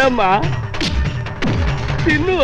ತಿನ್ನಮ್ಮ, ತಿನ್ನು.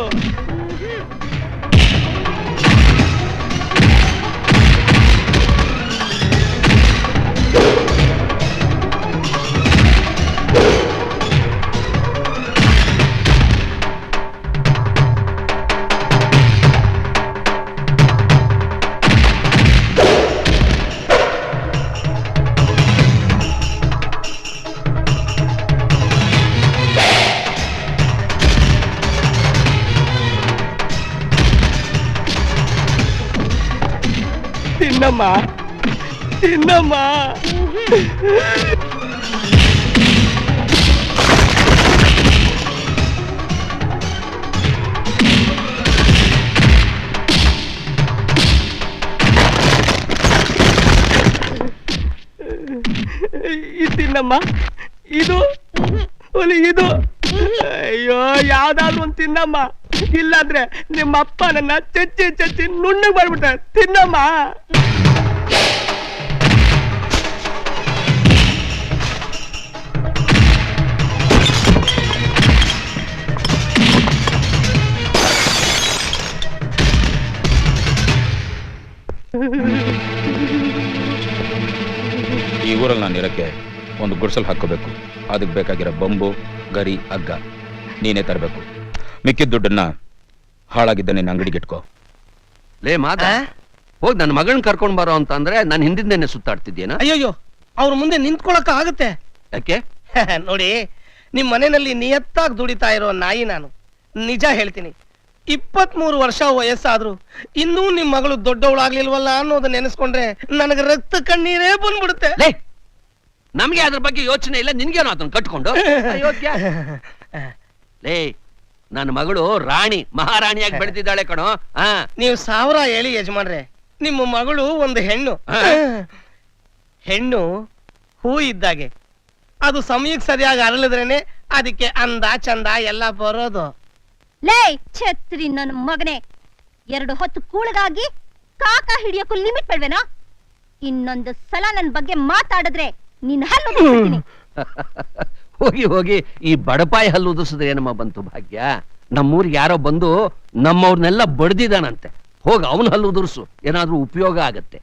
ತಿನ್ನಮ್ಮ, ತಿನ್ನಮ್ಮ. ತಿನ್ನಮ್ಮ, ಇದು ಇದು. ಅಯ್ಯೋ, ಯಾವ್ದಾದ್ರು ಒಂದು ತಿನ್ನಮ್ಮ, ಇಲ್ಲಾಂದ್ರೆ ನಿಮ್ಮ ಅಪ್ಪ ನನ್ನ ಚಚ್ಚಿ ಚಚ್ಚಿ ನುಣ್ಣಗ್ ಮಾಡ್ಬಿಟ್ಟ. ತಿನ್ನಮ್ಮ. ಈ ಊರಲ್ಲಿ ನಾನು ಇರಕ್ಕೆ ಒಂದು ಗುಡ್ಸಲ್ ಹಾಕೋಬೇಕು. ಅದಕ್ಕೆ ಬೇಕಾಗಿರೋ ಬಂಬು, ಗರಿ, ಹಗ್ಗ ನೀನೇ ತರಬೇಕು. ಮಿಕ್ಕಿದ ದುಡ್ಡನ್ನ ಹಾಳಾಗಿದ್ದ ನಿನ್ನ ಅಂಗಡಿಗೆ ಇಟ್ಕೋ. ಲೇ ಮಾತ, ಹೋಗಿ ನನ್ನ ಮಗಳನ್ನ ಕರ್ಕೊಂಡ್ ಬರೋ ಅಂತ ಅಂದ್ರೆ ನಾನು ಹಿಂದಿಂದೇನೆ ಸುತ್ತಾಡ್ತಿದ್ದೇನ? ಅಯ್ಯೋ, ಅವ್ರ ಮುಂದೆ ನಿಂತ್ಕೊಳಕ ಆಗುತ್ತೆ? ಯಾಕೆ? ನೋಡಿ, ನಿಮ್ ಮನೆಯಲ್ಲಿ ನಿಯತ್ತಾಗಿ ದುಡಿತಾ ಇರೋ ನಾಯಿ ನಾನು. ನಿಜ ಹೇಳ್ತೀನಿ, 23 ವರ್ಷ ವಯಸ್ಸಾದ್ರು ಇನ್ನೂ ನಿಮ್ ಮಗಳು ದೊಡ್ಡವಳಾಗ್ಲಿಲ್ವಲ್ಲ ಅನ್ನೋದನ್ನ ನೆನೆಸ್ಕೊಂಡ್ರೆ ನನಗೆ ರಕ್ತ ಕಣ್ಣೀರೇ ಬಂದ್ಬಿಡುತ್ತೆ. ಲೇ, ನಮ್ಗೆ ಅದ್ರ ಬಗ್ಗೆ ಯೋಚನೆ ಇಲ್ಲ, ನಿನ್ಗೇನೋ ಅದನ್ನ ಕಟ್ಕೊಂಡು ಅಯೋಗ್ಯ. ಲೇ, ನನ್ನ ಮಗಳು ರಾಣಿ, ಮಹಾರಾಣಿಯಾಗಿ ಬೆಳೆದಿದ್ದಾಳೆ ಕಣೋ. ನೀವು 1000 ಹೇಳಿ ಯಜಮಾನ್ರೆ, ನಿಮ್ಮ ಮಗಳು ಒಂದು ಹೆಣ್ಣು. ಹೆಣ್ಣು ಹೂ ಇದ್ದಾಗೆ, ಅದು ಸಮಯಕ್ಕೆ ಸರಿಯಾಗಿ ಅರಳಿದ್ರೇನೆ ಅದಕ್ಕೆ ಅಂದ ಚಂದ ಎಲ್ಲ ಬರೋದು. ಲೇ ಛತ್ರಿ ನನ್ನ ಮಗನೇ, 2 ಹೊತ್ತು ಕೂಳಗಾಗಿ ಕಾಕ ಹಿಡಿಯೋಕ್ಕೂ ಲಿಮಿಟ್ ಬೇಡ್ವೇನಾ? ಇನ್ನೊಂದು ಸಲ ನನ್ನ ಬಗ್ಗೆ ಮಾತಾಡಿದ್ರೆ ನಿನ್ನ ಹಲ್ಲು ಉದುರಿಸ್ತೀನಿ. ಹೋಗಿ ಹೋಗಿ ಈ ಬಡಪಾಯಿ ಹಲ್ಲು ಉದುರಿಸಿದ್ರೆ ಏನಮ್ಮ ಬಂತು ಭಾಗ್ಯ? ನಮ್ಮೂರಿಗೆ ಯಾರೋ ಬಂದು ನಮ್ಮವ್ರನ್ನೆಲ್ಲ ಬಡ್ದಿದಾನಂತೆ. ಹೋಗ ಅವನ ಹಲ್ಲು ಉದುರಿಸು, ಏನಾದ್ರೂ ಉಪಯೋಗ ಆಗತ್ತೆ.